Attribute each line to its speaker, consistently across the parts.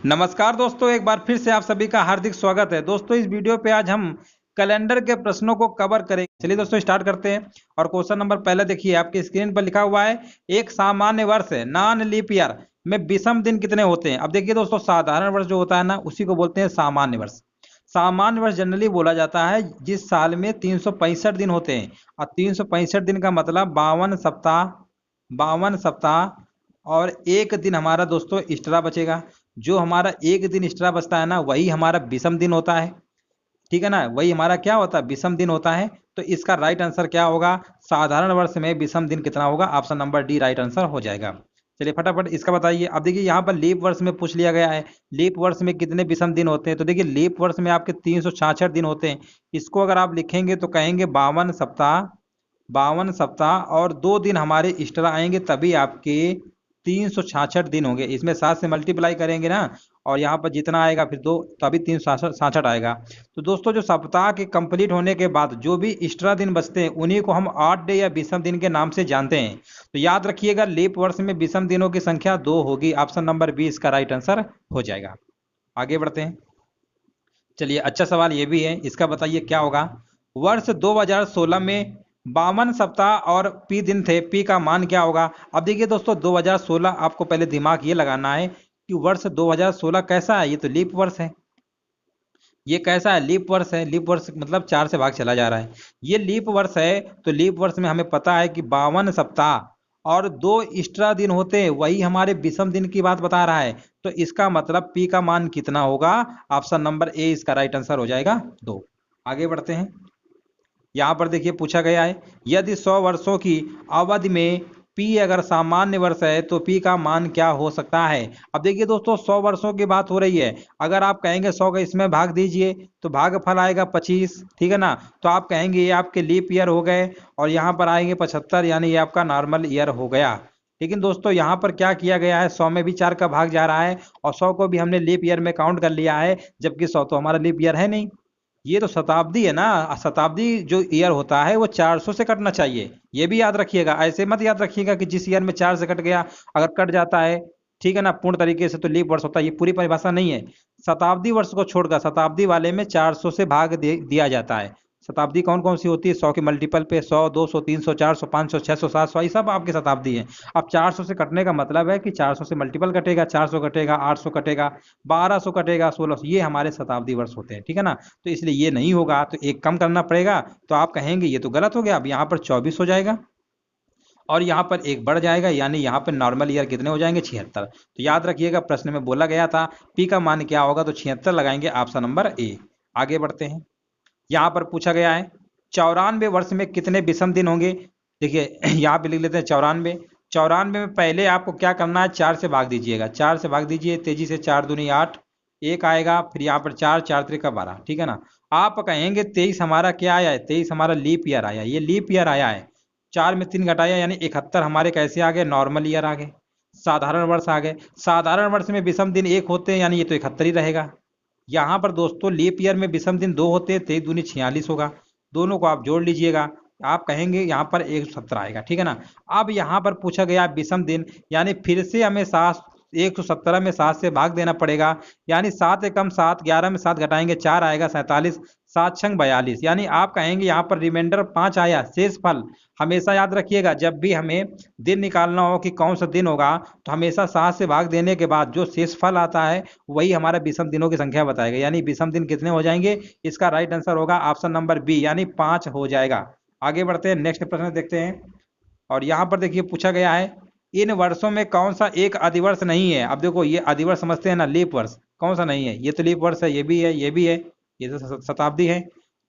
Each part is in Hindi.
Speaker 1: नमस्कार दोस्तों, एक बार फिर से आप सभी का हार्दिक स्वागत है। दोस्तों, इस वीडियो पे आज हम कैलेंडर के प्रश्नों को कवर करेंगे। चलिए दोस्तों स्टार्ट करते हैं। और क्वेश्चन नंबर पहले देखिए, आपकी स्क्रीन पर लिखा हुआ है, एक सामान्य वर्ष है नॉन लीप ईयर में विषम दिन कितने होते हैं। अब देखिए दोस्तों, साधारण वर्ष जो होता है ना, उसी को बोलते हैं सामान्य वर्ष। सामान्य वर्ष जनरली बोला जाता है जिस साल में 365 दिन होते हैं। और 365 दिन का मतलब 52 सप्ताह और एक दिन हमारा दोस्तों एक्स्ट्रा बचेगा। जो हमारा एक दिन एक्स्ट्रा बचता है ना, वही हमारा विषम दिन होता है। ठीक है ना, वही हमारा क्या होता है, विषम दिन होता है। तो इसका राइट आंसर क्या होगा, साधारण वर्ष में विषम दिन कितना होगा, option number D right answer हो जाएगा। चलिए फटाफट इसका बताइए। अब देखिए यहाँ पर लीप वर्ष में पूछ लिया गया है, लीप वर्ष में कितने विषम दिन होते हैं। तो देखिए लीप वर्ष में आपके 366 दिन होते हैं। इसको अगर आप लिखेंगे तो कहेंगे 52 सप्ताह और 2 दिन हमारे एक्स्ट्रा आएंगे, तभी आपके 366 दिन होंगे। इसमें 7 से मल्टीप्लाई करेंगे ना, और यहाँ पर जितना आएगा फिर 2, तभी 366 आएगा। तो दोस्तों जो सप्ताह के कंप्लीट होने के बाद जो भी एक्स्ट्रा दिन बचते हैं, उन्हीं को हम ऑड डे या विषम दिन के नाम से जानते हैं। तो याद रखिएगा, लीप वर्ष में विषम दिनों की संख्या 2 होगी। ऑप्शन नंबर बी इसका राइट आंसर हो जाएगा। आगे बढ़ते हैं। चलिए अच्छा सवाल ये भी है, इसका बताइए क्या होगा। वर्ष 2016 में 52 सप्ताह और पी दिन थे, पी का मान क्या होगा। अब देखिए दोस्तों 2016, आपको पहले दिमाग ये लगाना है कि वर्ष 2016 कैसा है। ये तो लीप वर्ष है। ये कैसा है, लीप वर्ष है। लीप वर्ष मतलब 4 से भाग चला जा रहा है। ये लीप वर्ष है। तो लीप वर्ष में हमें पता है कि 52 सप्ताह और 2 एक्स्ट्रा दिन होते हैं, वही हमारे विषम दिन की बात बता रहा है। तो इसका मतलब पी का मान कितना होगा, ऑप्शन नंबर ए इसका राइट आंसर हो जाएगा 2। आगे बढ़ते हैं। यहाँ पर देखिए पूछा गया है, यदि 100 वर्षों की अवधि में पी अगर सामान्य वर्ष है तो पी का मान क्या हो सकता है। अब देखिए दोस्तों 100 वर्षों की बात हो रही है। अगर आप कहेंगे 100 का इसमें भाग दीजिए तो भागफल आएगा 25। ठीक है ना, तो आप कहेंगे ये आपके लीप ईयर हो गए, और यहाँ पर आएंगे 75, यानी ये आपका नॉर्मल ईयर हो गया। लेकिन दोस्तों यहाँ पर क्या किया गया है, 100 में भी 4 का भाग जा रहा है, और 100 को भी हमने लीप ईयर में काउंट कर लिया है, जबकि 100 तो हमारा लीप ईयर है नहीं। ये तो शताब्दी है ना, शताब्दी जो ईयर होता है वो 400 से कटना चाहिए। ये भी याद रखिएगा, ऐसे मत याद रखिएगा कि जिस ईयर में 4 से कट गया, अगर कट जाता है ठीक है ना पूर्ण तरीके से, तो लीप वर्ष होता है। ये पूरी परिभाषा नहीं है। शताब्दी वर्ष को छोड़कर शताब्दी वाले में 400 से भाग दिया जाता है। शताब्दी कौन कौन सी होती है, 100 के मल्टीपल पे 100, 200, 300, 400, 500, 600, 700, ये सब आपकी शताब्दी है। अब 400 से कटने का मतलब है कि 400 से मल्टीपल कटेगा, 400 कटेगा, 800 कटेगा, 1200 कटेगा, 1600, ये हमारे शताब्दी वर्ष होते हैं। ठीक है ना, तो इसलिए ये नहीं होगा, तो एक कम करना पड़ेगा। तो आप कहेंगे ये तो गलत हो गया। अब यहाँ पर 24 हो जाएगा, और यहाँ पर एक बढ़ जाएगा, यानी यहाँ पर नॉर्मल ईयर कितने हो जाएंगे, 76। तो याद रखिएगा, प्रश्न में बोला गया था पी का मान क्या होगा, तो 76 लगाएंगे, ऑप्शन नंबर ए। आगे बढ़ते हैं। यहाँ पर पूछा गया है, 94 वर्ष में कितने विषम दिन होंगे। देखिए यहाँ पे लिख लेते हैं 94। 94 में पहले आपको क्या करना है, 4 से भाग दीजिएगा। 4 से भाग दीजिए तेजी से, 4 दूनी 8, एक आएगा, फिर यहाँ पर 4, 4 त्रिका 12। ठीक है ना, आप कहेंगे 23 हमारा क्या आया है, 23 हमारा लीप ईयर आया, ये लीप ईयर आया है। 4 में 3 घटाया, यानी 71 हमारे कैसे आ गए, नॉर्मल ईयर आ गए, साधारण वर्ष आ गए। साधारण वर्ष में विषम दिन 1 होते हैं, यानी ये तो 71 ही रहेगा। यहाँ पर दोस्तों लीप ईयर में विषम दिन 2 होते हैं, 23 दूनी 46 होगा। दोनों को आप जोड़ लीजिएगा, आप कहेंगे यहाँ पर 170 आएगा। ठीक है ना, अब यहाँ पर पूछा गया विषम दिन, यानी फिर से हमें 117 में 7 से भाग देना पड़ेगा, यानी 7 एकम 7, 11 में 7 घटाएंगे 4 आएगा, 47, 7 छंग 42, यानी आप कहेंगे यहाँ पर रिमाइंडर 5 आया। शेष फल हमेशा याद रखिएगा, जब भी हमें दिन निकालना हो कि कौन सा दिन होगा, तो हमेशा 7 से भाग देने के बाद जो शेष फल आता है वही हमारा विषम दिनों की संख्या बताएगा, यानी विषम दिन कितने हो जाएंगे। इसका राइट आंसर होगा ऑप्शन नंबर बी, यानी 5 हो जाएगा। आगे बढ़ते हैं, नेक्स्ट प्रश्न देखते हैं। और यहाँ पर देखिए पूछा गया है, इन वर्षों में कौन सा एक अधिवर्ष नहीं है। अब देखो ये अधिवर्ष समझते हैं ना, लीप वर्ष कौन सा नहीं है, ये तो लीप वर्ष है, ये भी है, ये भी है, ये तो शताब्दी है।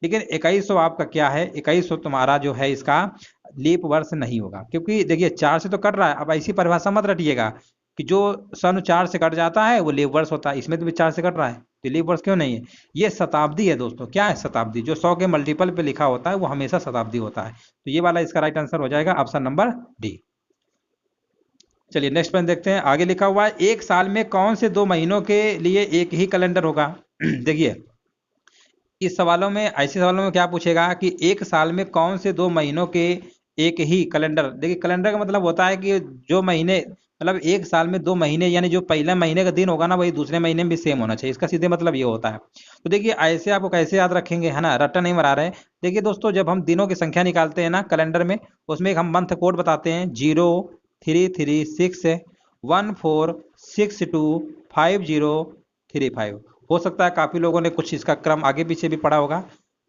Speaker 1: लेकिन 2100 आपका क्या है, 2100 तुम्हारा जो है इसका लीप वर्ष नहीं होगा, क्योंकि देखिए 4 से तो कट रहा है। अब ऐसी परिभाषा मत रटिएगा कि जो सन 4 से कट जाता है वो लीप वर्ष होता है, इसमें तो भी 4 से कट रहा है, तो लीप वर्ष क्यों नहीं है। ये शताब्दी है दोस्तों। क्या है, शताब्दी। जो 100 के मल्टीपल पे लिखा होता है वो हमेशा शताब्दी होता है। तो ये वाला इसका राइट आंसर हो जाएगा ऑप्शन नंबर डी। चलिए नेक्स्ट प्रश्न देखते हैं। आगे लिखा हुआ है, एक साल में कौन से 2 महीनों के लिए एक ही कैलेंडर होगा। देखिए इस सवालों में, ऐसे सवालों में क्या पूछेगा कि एक साल में कौन से 2 महीनों के एक ही कैलेंडर। देखिए कैलेंडर का मतलब होता है कि जो महीने मतलब एक साल में 2 महीने, यानी जो पहले महीने का दिन होगा ना वही दूसरे महीने में भी सेम होना चाहिए, इसका सीधे मतलब ये होता है। तो देखिए ऐसे आपको कैसे याद रखेंगे, है ना, रट्टा नहीं मरा रहे। देखिए दोस्तों, जब हम दिनों की संख्या निकालते हैं ना कैलेंडर में, उसमें एक हम मंथ कोड बताते हैं, 033614625035। हो सकता है काफी लोगों ने कुछ इसका क्रम आगे पीछे भी पढ़ा होगा,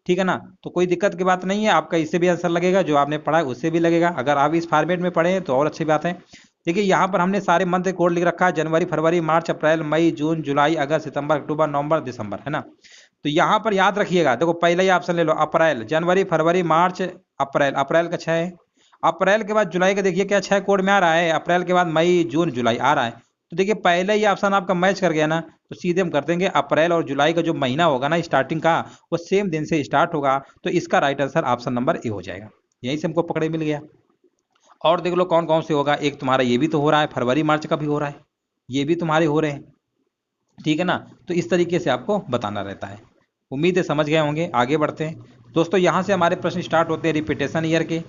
Speaker 1: ठीक है ना। तो कोई दिक्कत की बात नहीं है, आपका इससे भी आंसर लगेगा, जो आपने पढ़ा है उससे भी लगेगा, अगर आप इस फॉर्मेट में पढ़े हैं तो और अच्छी बात है। देखिए यहाँ पर हमने सारे मंथ कोड लिख रखा है, जनवरी फरवरी मार्च अप्रैल मई जून जुलाई अगस्त सितंबर अक्टूबर नवंबर दिसंबर, है ना। तो यहाँ पर याद रखिएगा, देखो पहले ही ऑप्शन ले लो, अप्रैल, जनवरी फरवरी मार्च अप्रैल, अप्रैल का 6 है। अप्रैल के बाद जुलाई का देखिए क्या 6 कोड में आ रहा है, अप्रैल के बाद मई जून जुलाई आ रहा है। तो देखिए पहले ही ऑप्शन आपका मैच कर गया ना, तो सीधे हम कर देंगे अप्रैल और जुलाई का जो महीना होगा ना स्टार्टिंग का, वो सेम दिन से स्टार्ट होगा, तो इसका right answer option number A हो जाएगा। यहीं से हमको पकड़े मिल गया। और देख लो कौन कौन से होगा, एक तुम्हारा ये भी तो हो रहा है, फरवरी मार्च का भी हो रहा है, ये भी तुम्हारे हो रहे हैं, ठीक है ना। तो इस तरीके से आपको बताना रहता है। उम्मीद है समझ गए होंगे। आगे बढ़ते हैं दोस्तों, यहाँ से हमारे प्रश्न स्टार्ट होते हैं रिपीटेशन ईयर के,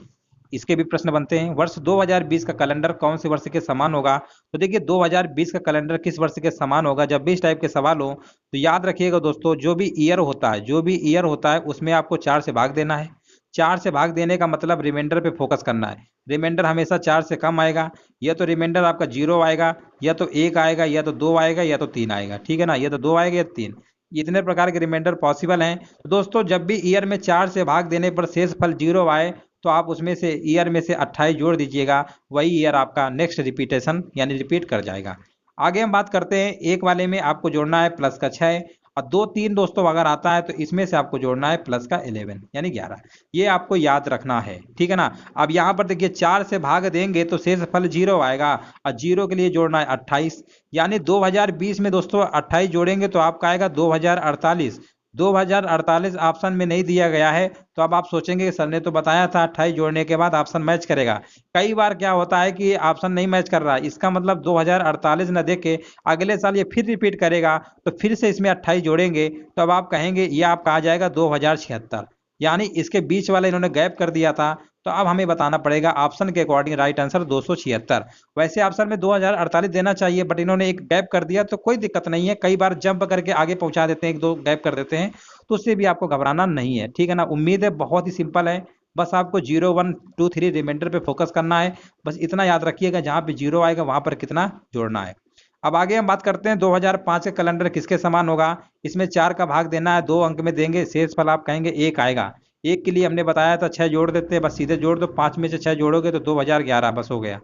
Speaker 1: इसके भी प्रश्न बनते हैं। वर्ष 2020 का कैलेंडर कौन से वर्ष के समान होगा। तो देखिए 2020 का कैलेंडर किस वर्ष के समान होगा, जब भी इस टाइप के सवाल हो तो याद रखिएगा दोस्तों, जो भी ईयर होता है, जो भी ईयर होता है उसमें आपको 4 से भाग देना है। 4 से भाग देने का मतलब रिमाइंडर पे फोकस करना है। रिमाइंडर हमेशा 4 से कम आएगा, या तो रिमाइंडर आपका 0 आएगा, या तो 1 आएगा, या तो 2 आएगा, या तो 3 आएगा, ठीक है ना, या तो 2 आएगा या 3। इतने प्रकार के रिमाइंडर पॉसिबल हैं। तो दोस्तों जब भी ईयर में 4 से भाग देने पर शेष फल 0 आए, तो आप उसमें से ईयर में से 28 जोड़ दीजिएगा, वही ईयर आपका नेक्स्ट रिपीटेशन यानी रिपीट कर जाएगा। आगे हम बात करते हैं, एक वाले में आपको जोड़ना है प्लस का 6, और 2 3 दोस्तों अगर आता है तो इसमें से आपको जोड़ना है प्लस का 11 यानी 11। ये आपको याद रखना है, ठीक है ना। अब यहाँ पर देखिए 4 से भाग देंगे तो शेष फल 0 आएगा, और 0 के लिए जोड़ना है 28, यानी 2020 में दोस्तों 28 जोड़ेंगे तो आपका आएगा 2048। 2048 ऑप्शन में नहीं दिया गया है, तो अब आप सोचेंगे कि सर ने तो बताया था 28 जोड़ने के बाद ऑप्शन मैच करेगा। कई बार क्या होता है कि ऑप्शन नहीं मैच कर रहा है, इसका मतलब 2048 न देख के अगले साल ये फिर रिपीट करेगा, तो फिर से इसमें 28 जोड़ेंगे, तो अब आप कहेंगे ये आपका आ जाएगा 2076, यानी इसके बीच वाला इन्होंने गैप कर दिया था। तो अब हमें बताना पड़ेगा ऑप्शन के अकॉर्डिंग राइट आंसर 276। वैसे ऑप्शन में 2048 देना चाहिए, बट इन्होंने एक गैप कर दिया, तो कोई दिक्कत नहीं है, कई बार जंप करके आगे पहुंचा देते हैं, एक दो गैप कर देते हैं, तो उससे भी आपको घबराना नहीं है, ठीक है ना। उम्मीद है बहुत ही सिंपल है, बस आपको 0 1 2 3 रिमाइंडर पे फोकस करना है, बस इतना याद रखिएगा, जहां पे 0 आएगा वहां पर कितना जोड़ना है। अब आगे हम बात करते हैं 2005 का कैलेंडर किसके समान होगा। इसमें 4 का भाग देना है, 2 अंक में देंगे, शेष फल आप कहेंगे 1 आएगा। 1 के लिए हमने बताया था 6 जोड़ देते हैं, बस सीधे जोड़ दो, 5 में से 6 जोड़ोगे तो 2011 बस हो गया।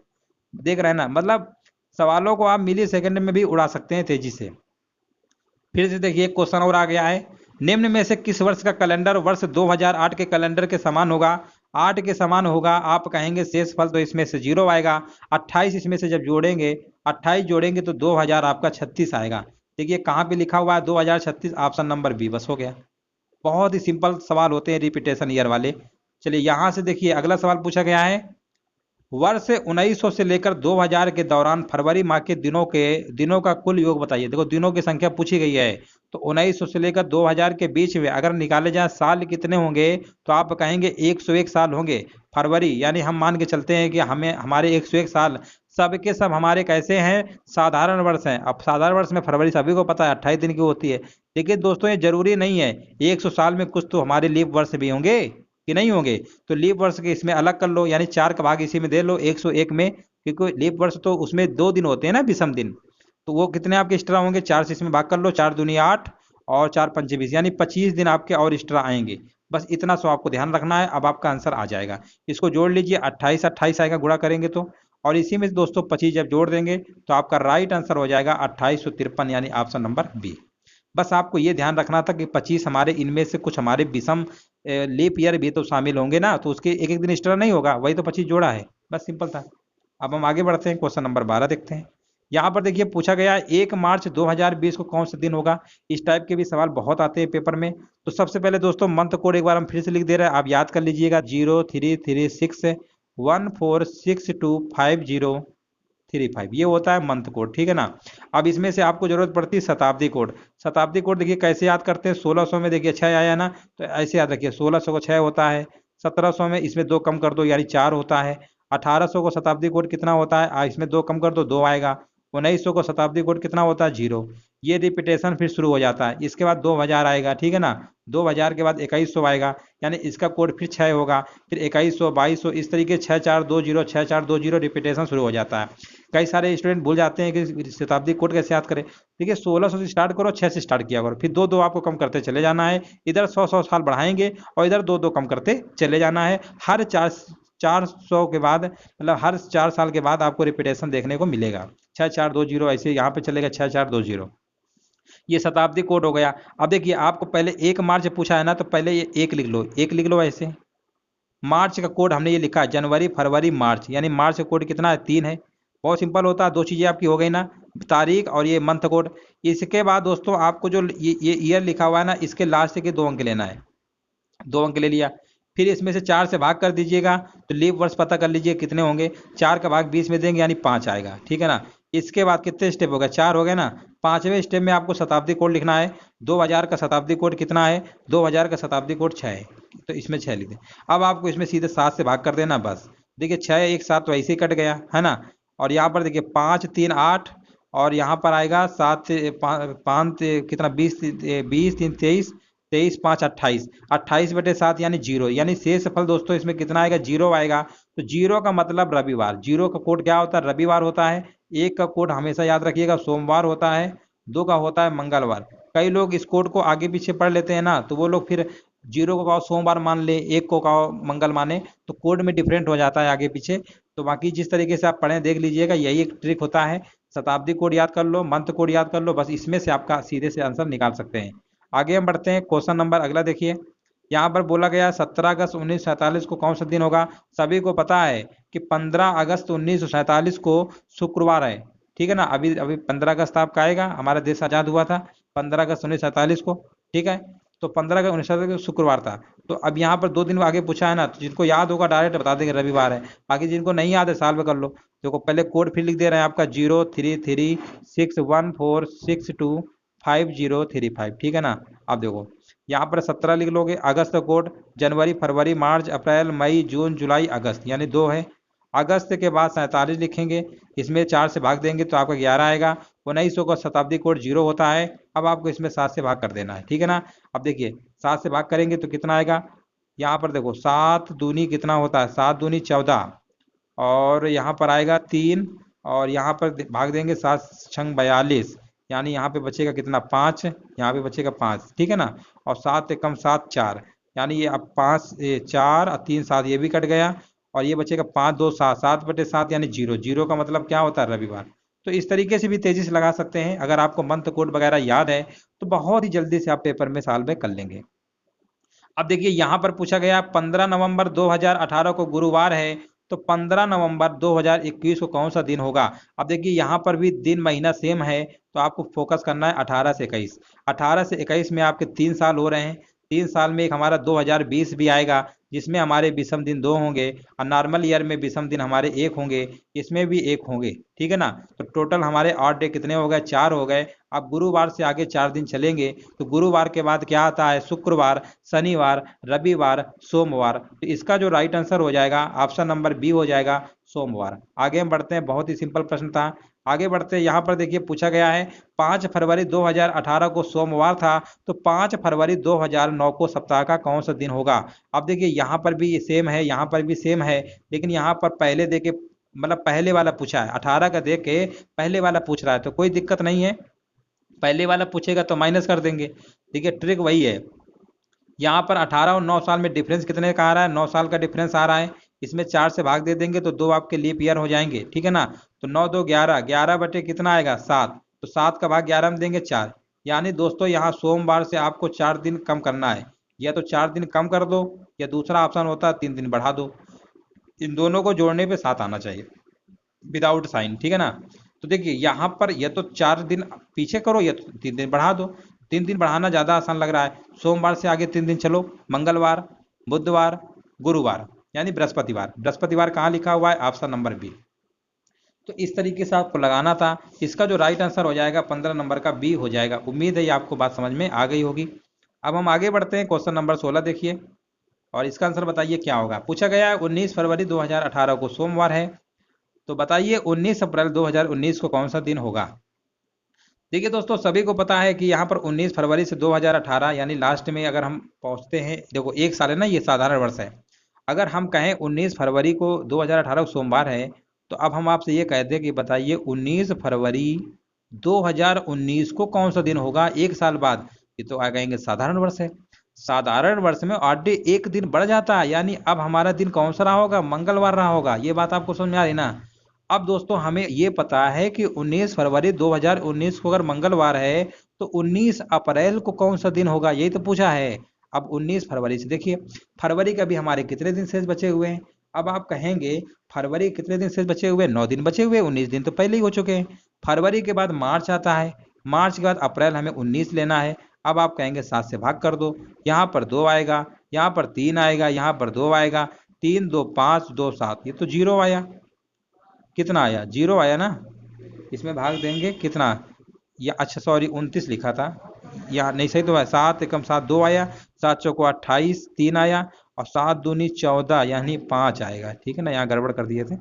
Speaker 1: देख रहे हैं ना, मतलब सवालों को आप मिली सेकंड में भी उड़ा सकते हैं तेजी से। फिर से देखिए एक क्वेश्चन और आ गया है, निम्न में से किस वर्ष का कैलेंडर वर्ष 2008 के कैलेंडर के समान होगा। 8 के समान होगा, आप कहेंगे शेष फल तो इसमें से 0 आएगा, 28 इसमें से जब जोड़ेंगे, 28 जोड़ेंगे तो 2000 आपका 36 आएगा। देखिए कहाँ पे लिखा हुआ है 2036, ऑप्शन नंबर बी, बस हो गया। बहुत ही सिंपल सवाल होते हैं रिपीटेशन ईयर वाले। चलिए यहाँ से देखिए अगला सवाल पूछा गया है, वर्ष 1900 से लेकर 2000 के दौरान फरवरी माह के दिनों का कुल योग बताइए। देखो दिनों की संख्या पूछी गई है, तो 1900 से लेकर 2000 के बीच में अगर निकाले जाए साल कितने होंगे, तो आप कहेंगे 101 साल होंगे। फरवरी यानी हम मान के चलते हैं कि हमें हमारे 101 साल, सब के सब हमारे कैसे हैं, साधारण वर्ष हैं। अब साधारण वर्ष में फरवरी सभी को पता है 28 दिन की होती है, लेकिन दोस्तों ये जरूरी नहीं है, 100 साल में कुछ तो हमारे लीप वर्ष भी होंगे कि नहीं होंगे। तो लीप वर्ष के इसमें अलग कर लो, यानी 4 का भाग इसी में दे लो 101 में, क्योंकि लीप वर्ष तो उसमें 2 दिन होते हैं ना विषम दिन, तो वो कितने आपके एक्स्ट्रा होंगे, 4 से इसमें भाग कर लो, 4 दूनी 8 और 4 पंचे 20, यानी 25 दिन आपके और एक्स्ट्रा आएंगे। बस इतना सो आपको ध्यान रखना है, अब आपका आंसर आ जाएगा। इसको जोड़ लीजिए, 28 28 आएगा गुणा करेंगे तो, और इसी में दोस्तों 25 जब जोड़ देंगे तो आपका राइट आंसर हो जाएगा 2853, यानी ऑप्शन नंबर बी। बस आपको ये ध्यान रखना था कि 25 हमारे इनमें से कुछ हमारे विषम लीप ईयर भी तो शामिल होंगे ना, तो उसके एक एक दिन एक्स्ट्रा नहीं होगा, वही तो 25 जोड़ा है, बस सिंपल था। अब हम आगे बढ़ते हैं, क्वेश्चन नंबर 12 देखते हैं। यहाँ पर देखिए पूछा गया है 1 मार्च 2020 को कौन सा दिन होगा। इस टाइप के भी सवाल बहुत आते हैं पेपर में। तो सबसे पहले दोस्तों मंथ कोड एक बार हम फिर से लिख दे रहे हैं, आप याद कर लीजिएगा, 033614625035, ये होता है मंथ कोड, ठीक है ना। अब इसमें से आपको जरूरत पड़ती है शताब्दी कोड। शताब्दी कोड देखिए कैसे याद करते हैं, 1600 में देखिए 6 आया ना, तो ऐसे याद रखिए 1600 को 6 होता है, 1700 में इसमें 2 कम कर दो यानी 4 होता है, 1800 को शताब्दी कोड कितना होता है, इसमें 2 कम कर दो 2 आएगा। 1900 को शताब्दी कोड कितना होता है, 0। ये रिपीटेशन फिर शुरू हो जाता है। इसके बाद 2000 आएगा, ठीक है ना। 2000 के बाद 2100 आएगा, यानी इसका कोड फिर 6 होगा, फिर 2100 2200 इस तरीके 6420 6420 रिपीटेशन शुरू हो जाता है। कई सारे स्टूडेंट भूल जाते हैं कि शताब्दी कोड कैसे याद करें। देखिए 1600 से स्टार्ट करो, 6 से स्टार्ट किया करो, फिर दो दो आपको कम करते चले जाना है। इधर 100 साल बढ़ाएंगे और इधर दो दो कम करते चले जाना है। हर 400 के बाद, मतलब हर 4 साल के बाद आपको रिपीटेशन देखने को मिलेगा। 6420 ऐसे यहाँ पे चलेगा 6420। ये शताब्दी कोड हो गया। अब देखिए आपको पहले 1 मार्च पूछा है ना, तो पहले ये 1 लिख लो, 1 लिख लो ऐसे। मार्च का कोड हमने ये लिखा है, जनवरी फरवरी मार्च, यानी मार्च का कोड कितना है, 3 है। बहुत सिंपल होता है, 2 चीज़ें आपकी हो गई ना, तारीख और ये मंथ कोड। इसके बाद दोस्तों आपको जो ये ईयर लिखा हुआ है ना, इसके लास्ट के 2 अंक लेना है। 2 अंक ले लिया, फिर इसमें से 4 से भाग कर दीजिएगा, तो लीप वर्ष पता कर लीजिए कितने होंगे। 4 का भाग 20 में देंगे, यानी 5 आएगा, ठीक है ना। इसके बाद कितने स्टेप हो गए, 4 हो गए ना। 5वें स्टेप में आपको शताब्दी कोड लिखना है। 2000 का शताब्दी कोड कितना है, 2000 का शताब्दी कोड 6 है, तो इसमें 6 लिख दें। अब आपको इसमें सीधे 7 से भाग कर देना बस। देखिए 6 1 7 तो ऐसे ही कट गया है ना। और यहाँ पर देखिए 5 3 8, और यहाँ पर आएगा 7 5 कितना 20 20 3 23, 23 5 28, 28/7 यानी 0, यानी शेष फल दोस्तों इसमें कितना आएगा, 0 आएगा। तो 0 का मतलब रविवार। 0 का कोड क्या होता है, रविवार होता है। 1 का कोड हमेशा याद रखिएगा सोमवार होता है। 2 का होता है मंगलवार। कई लोग इस कोड को आगे पीछे पढ़ लेते हैं ना, तो वो लोग फिर 0 को कहो सोमवार मान ले, 1 को कहो मंगल माने, तो कोड में डिफरेंट हो जाता है आगे पीछे। तो बाकी जिस तरीके से आप पढ़ें देख लीजिएगा, यही एक ट्रिक होता है। शताब्दी कोड याद कर लो, मंथ कोड याद कर लो, बस इसमें से आपका सीधे से आंसर निकाल सकते हैं। आगे हम बढ़ते हैं, क्वेश्चन नंबर अगला देखिए। यहाँ पर बोला गया 17 अगस्त 1947 को कौन सा दिन होगा। सभी को पता है कि 15 अगस्त 1947 को शुक्रवार है, ठीक है ना। अभी अभी 15 अगस्त आपका आएगा, हमारा देश आज़ाद हुआ था 15 अगस्त 1947 को, ठीक है। तो 15 अगस्त 1947 को शुक्रवार था। तो अब यहाँ पर 2 दिन आगे पूछा है ना, तो जिनको याद होगा डायरेक्ट बता देंगे रविवार है। बाकी जिनको नहीं याद है साल में कर लो। देखो पहले कोड फिर लिख दे रहे हैं आपका 0336146255035, ठीक है ना। अब देखो यहाँ पर 17 लिख लोगे, अगस्त का कोड, जनवरी फरवरी मार्च अप्रैल मई जून जुलाई अगस्त, यानी 2 है। अगस्त के बाद 47 लिखेंगे, इसमें 4 से भाग देंगे तो आपका 11 आएगा। 1900 का शताब्दी कोड 0 होता है। अब आपको इसमें 7 से भाग कर देना है, ठीक है ना। अब देखिए 7 से भाग करेंगे तो कितना आएगा, यहाँ पर देखो 7 दूनी कितना होता है, 7 दूनी 14, और यहाँ पर आएगा 3, और यहाँ पर भाग देंगे 7 छंग 42, यानी यहाँ पे बचेगा कितना 5, यहाँ पे बचेगा 5, ठीक है ना। और 7 से कम 7 4, यानी ये अब 5 4 और 3 7, ये भी कट गया, और ये बचेगा 5 2 7, 7/7 यानी 0। 0 का मतलब क्या होता है, रविवार। तो इस तरीके से भी तेजी से लगा सकते हैं। अगर आपको मंथ कोड वगैरह याद है तो बहुत ही जल्दी से आप पेपर में साल में कर लेंगे। अब देखिए यहाँ पर पूछा गया 15 नवंबर 2018 को गुरुवार है, तो 15 नवंबर 2021 को कौन सा दिन होगा। अब देखिए यहाँ पर भी दिन महीना सेम है, तो आपको फोकस करना है 18 से 21। 18 से 21 में आपके 3 साल हो रहे हैं। 3 साल में एक हमारा 2020 भी आएगा, जिसमें हमारे विषम दिन 2 होंगे, और नॉर्मल ईयर में विषम दिन हमारे 1 होंगे, इसमें भी 1 होंगे, ठीक है ना। तो टोटल हमारे 8 डे कितने हो गए, 4 हो गए। अब गुरुवार से आगे 4 दिन चलेंगे, तो गुरुवार के बाद क्या आता है, शुक्रवार, शनिवार, रविवार, सोमवार। तो इसका जो राइट आंसर हो जाएगा ऑप्शन नंबर बी हो जाएगा, सोमवार। आगे हम बढ़ते हैं, बहुत ही सिंपल प्रश्न था। आगे बढ़ते हैं, यहाँ पर देखिए पूछा गया है 5 फरवरी 2018 को सोमवार था, तो 5 फरवरी 2009 को सप्ताह का कौन सा दिन होगा। अब देखिए यहाँ पर भी सेम है, यहाँ पर भी सेम है, लेकिन यहाँ पर पहले देके मतलब पहले वाला पूछा है, 18 का देख के पहले वाला पूछ रहा है, तो कोई दिक्कत नहीं है। पहले वाला पूछेगा तो माइनस कर देंगे, ठीक है। ट्रिक वही है। यहाँ पर 18 और 9 साल में डिफरेंस कितने का आ रहा है, 9 साल का डिफरेंस आ रहा है। इसमें 4 से भाग दे देंगे तो 2 आपके लीप ईयर हो जाएंगे, ठीक है ना। तो 9 2 11, 11 बटे कितना आएगा 7, तो 7 का भाग 11 में देंगे 4। यानी दोस्तों यहाँ सोमवार से आपको 4 दिन कम करना है, या तो 4 दिन कम कर दो, या दूसरा ऑप्शन होता है 3 दिन बढ़ा दो। इन दोनों को जोड़ने पे 7 आना चाहिए विदाउट साइन, ठीक है ना। तो देखिए यहाँ पर या तो 4 दिन पीछे करो, या तो 3 दिन बढ़ा दो। 3 दिन बढ़ाना ज़्यादा आसान लग रहा है। सोमवार से आगे 3 दिन चलो, मंगलवार, बुधवार, गुरुवार, यानी बृहस्पतिवार। बृहस्पतिवार कहाँ लिखा हुआ है, ऑप्शन नंबर बी। तो इस तरीके से आपको लगाना था। इसका जो राइट आंसर हो जाएगा 15 नंबर का बी हो जाएगा। उम्मीद है ये आपको बात समझ में आ गई होगी। अब हम आगे बढ़ते हैं, क्वेश्चन नंबर 16 देखिए। और इसका आंसर बताइए क्या होगा। पूछा गया है 19 फरवरी 2018 को सोमवार है, तो बताइए 19 अप्रैल 2019 को कौन सा दिन होगा। देखिए दोस्तों, सभी को पता है कि यहाँ पर 19 फरवरी से 2018 यानी लास्ट में अगर हम पहुँचते हैं, देखो एक साल है ना, ये साधारण वर्ष है। अगर हम कहें 19 फरवरी को 2018 को सोमवार है, तो अब हम आपसे ये कहते हैं कि बताइए 19 फरवरी 2019 को कौन सा दिन होगा एक साल बाद। ये तो आ कहेंगे साधारण वर्ष है। साधारण वर्ष में ऑलरेडी एक दिन बढ़ जाता है, यानी अब हमारा दिन कौन सा रहा होगा, मंगलवार रहा होगा। ये बात आपको समझ में आ रही ना। अब दोस्तों हमें ये पता है कि 19 फरवरी 2019 को अगर मंगलवार है, तो 19 अप्रैल को कौन सा दिन होगा, यही तो पूछा है। अब 19 फरवरी से देखिए, फरवरी के अभी हमारे कितने दिन शेष बचे हुए हैं। अब आप कहेंगे फरवरी कितने दिन शेष बचे हुए, 9 दिन बचे हुए, 19 दिन तो पहले ही हो चुके हैं। फरवरी के बाद मार्च आता है, मार्च के बाद अप्रैल, हमें 19 लेना है। अब आप कहेंगे 7 से भाग कर दो, यहाँ पर 2 आएगा, यहाँ पर 3 आएगा, यहाँ पर 2 आएगा, 3 2 5 2 7, ये तो 0 आया। कितना आया, 0 आया ना। इसमें भाग देंगे कितना, या अच्छा सॉरी 29 लिखा था, या नहीं सही तो है, 7 एकम 7 2 आया, 7 चौको 28 3 आया, और 7 दूनी 14 यानी 5 आएगा। ठीक है ना, यहाँ गड़बड़ कर दिए थे।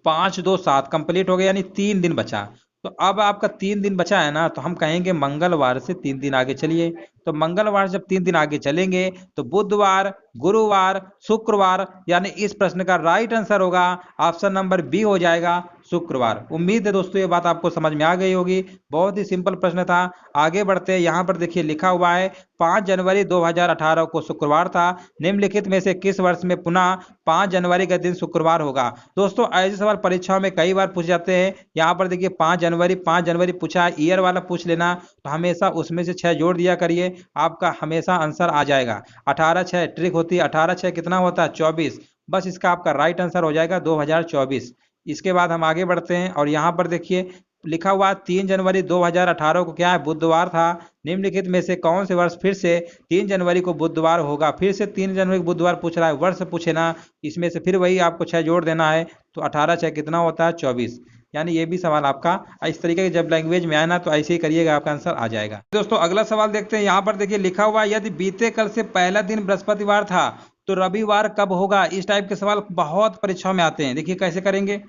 Speaker 1: 5 2 7 कंप्लीट हो गया, यानी 3 दिन बचा। तो अब आपका 3 दिन बचा है ना, तो हम कहेंगे मंगलवार से 3 दिन आगे चलिए। तो मंगलवार जब 3 दिन आगे चलेंगे, तो बुधवार, गुरुवार, शुक्रवार, यानी इस प्रश्न का राइट आंसर होगा ऑप्शन नंबर बी हो जाएगा, शुक्रवार। उम्मीद है दोस्तों ये बात आपको समझ में आ गई होगी। बहुत ही सिंपल प्रश्न था। आगे बढ़ते हैं, यहाँ पर देखिए लिखा हुआ है 5 जनवरी 2018 को शुक्रवार था, निम्नलिखित में से किस वर्ष में पुनः 5 जनवरी का दिन शुक्रवार होगा। दोस्तों ऐसे सवाल परीक्षाओं में कई बार पूछ जाते हैं। यहाँ पर देखिए 5 जनवरी पूछा है, ईयर वाला पूछ लेना, तो हमेशा उसमें से 6 जोड़ दिया करिए, आपका हमेशा आंसर आ जाएगा। 18 6 ट्रिक होती है, 18 6 कितना होता है, 24। बस इसका आपका राइट आंसर हो जाएगा 2024। इसके बाद हम आगे बढ़ते हैं, और यहाँ पर देखिए लिखा हुआ 3 जनवरी 2018 को क्या है, बुधवार था। निम्नलिखित में से कौन से वर्ष फिर से 3 जनवरी को बुधवार होगा। फिर से 3 जनवरी को बुधवार पूछ रहा है, वर्ष पूछे ना, इसमें से फिर वही आपको 6 जोड़ देना है, तो 18 6 कितना होता है, 24। यानी ये भी सवाल आपका इस तरीके के जब लैंग्वेज में आए ना, तो ऐसे ही करिएगा, आपका आंसर आ जाएगा। दोस्तों अगला सवाल देखते हैं। यहाँ पर देखिए लिखा हुआ है, यदि बीते कल से पहला दिन बृहस्पतिवार था, तो रविवार कब होगा। इस टाइप के सवाल बहुत परीक्षाओं में आते हैं। देखिए कैसे करेंगे,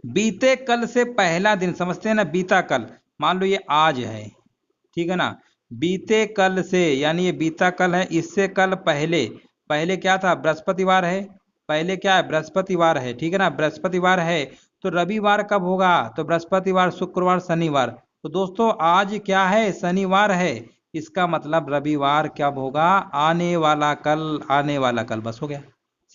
Speaker 1: बीते कल से पहला दिन, समझते हैं ना, बीता कल, मान लो ये आज है, ठीक है ना। बीते कल से यानी ये बीता कल है, इससे कल पहले, पहले क्या था, बृहस्पतिवार है, पहले क्या है, बृहस्पतिवार है, ठीक है ना, बृहस्पतिवार है। तो रविवार कब होगा, तो बृहस्पतिवार, शुक्रवार, शनिवार। तो दोस्तों आज क्या है, शनिवार है, इसका मतलब रविवार कब होगा, आने वाला कल, आने वाला कल। बस हो गया,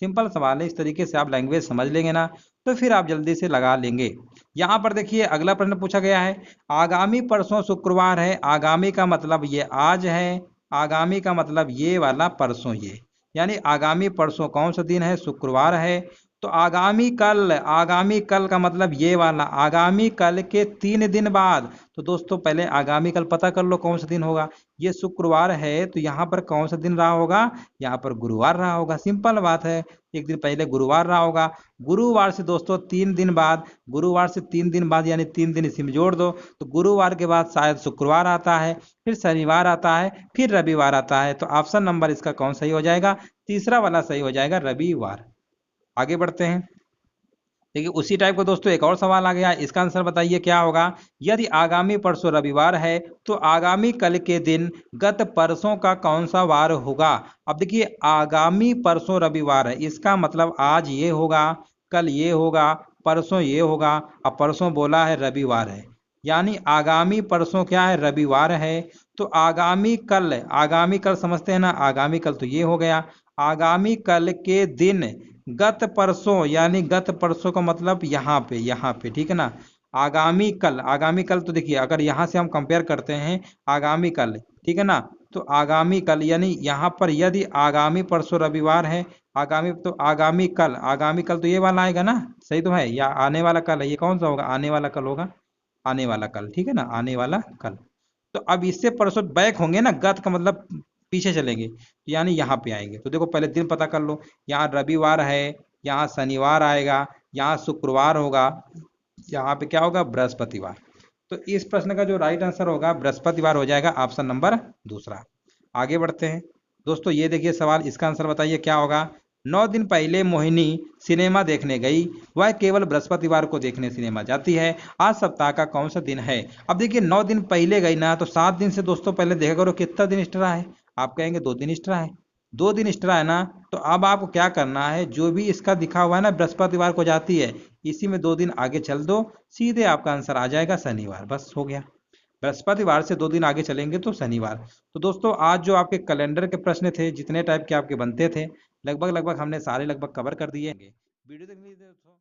Speaker 1: सिंपल सवाल है। इस तरीके से आप लैंग्वेज समझ लेंगे ना, तो फिर आप जल्दी से लगा लेंगे। यहाँ पर देखिए अगला प्रश्न पूछा गया है, आगामी परसों शुक्रवार है, आगामी का मतलब ये आज है, आगामी का मतलब ये वाला परसों, ये यानी आगामी परसों कौन सा दिन है, शुक्रवार है। तो आगामी कल, आगामी कल का मतलब ये वाला, आगामी कल के 3 दिन बाद। तो दोस्तों पहले आगामी कल पता कर लो कौन सा दिन होगा। ये शुक्रवार है, तो यहाँ पर कौन सा दिन रहा होगा, यहाँ पर गुरुवार रहा होगा। सिंपल बात है, एक दिन पहले गुरुवार रहा होगा। गुरुवार से दोस्तों 3 दिन बाद, गुरुवार से 3 दिन बाद यानी 3 दिन इसी में जोड़ दो, तो गुरुवार के बाद शायद शुक्रवार आता है, फिर शनिवार आता है, फिर रविवार आता है। तो ऑप्शन नंबर इसका कौन सही हो जाएगा, तीसरा वाला सही हो जाएगा, रविवार। आगे बढ़ते हैं। देखिए उसी टाइप का दोस्तों एक और सवाल आ गया, इसका आंसर बताइए क्या होगा। यदि आगामी परसों रविवार है, तो आगामी कल के दिन गत परसों का कौन सा वार होगा। अब देखिए आगामी परसों रविवार है, इसका मतलब आज ये होगा, कल ये होगा, परसों ये होगा, अब परसों बोला है रविवार है, यानी आगामी परसों क्या है, रविवार है। तो आगामी कल, आगामी कल समझते हैं ना, आगामी कल तो ये हो गया, आगामी कल के दिन गत परसों, यानी गत परसों का मतलब यहाँ पे, यहाँ पे, ठीक है ना। आगामी कल, आगामी कल तो देखिए अगर यहाँ से हम कंपेयर करते हैं आगामी कल, ठीक है ना, तो आगामी कल यानी यहाँ पर यदि आगामी परसों रविवार है, आगामी तो आगामी कल, आगामी कल तो ये वाला आएगा ना, सही तो है, या आने वाला कल है, ये कौन सा होगा, आने वाला कल होगा, आने वाला कल, ठीक है ना, आने वाला कल। तो अब इससे परसों बैक होंगे ना, गत का मतलब पीछे चलेंगे, तो यानी यहाँ पे आएंगे। तो देखो पहले दिन पता कर लो, यहाँ रविवार है, यहाँ शनिवार आएगा, यहाँ शुक्रवार होगा, यहाँ पे क्या होगा, बृहस्पतिवार। तो इस प्रश्न का जो राइट आंसर होगा बृहस्पतिवार हो जाएगा, ऑप्शन नंबर दूसरा। आगे बढ़ते हैं। दोस्तों ये देखिए सवाल, इसका आंसर बताइए क्या होगा। 9 दिन पहले मोहिनी सिनेमा देखने गई, वह केवल बृहस्पतिवार को देखने सिनेमा जाती है, आज सप्ताह का कौन सा दिन है। अब देखिए 9 दिन पहले गई ना, तो 7 दिन से दोस्तों पहले देखा करो कितना दिन एक्स्ट्रा है। आप कहेंगे 2 दिन एक्स्ट्रा है, 2 दिन एक्स्ट्रा है ना। तो अब आपको क्या करना है, जो भी इसका दिखा हुआ है ना बृहस्पतिवार को जाती है, इसी में 2 दिन आगे चल दो, सीधे आपका आंसर आ जाएगा शनिवार, बस हो गया। बृहस्पतिवार से 2 दिन आगे चलेंगे तो शनिवार। तो दोस्तों आज जो आपके कैलेंडर के प्रश्न थे, जितने टाइप के आपके बनते थे, लगभग लगभग हमने सारे लगभग कवर कर दिए। वीडियो देखने के लिए दोस्तों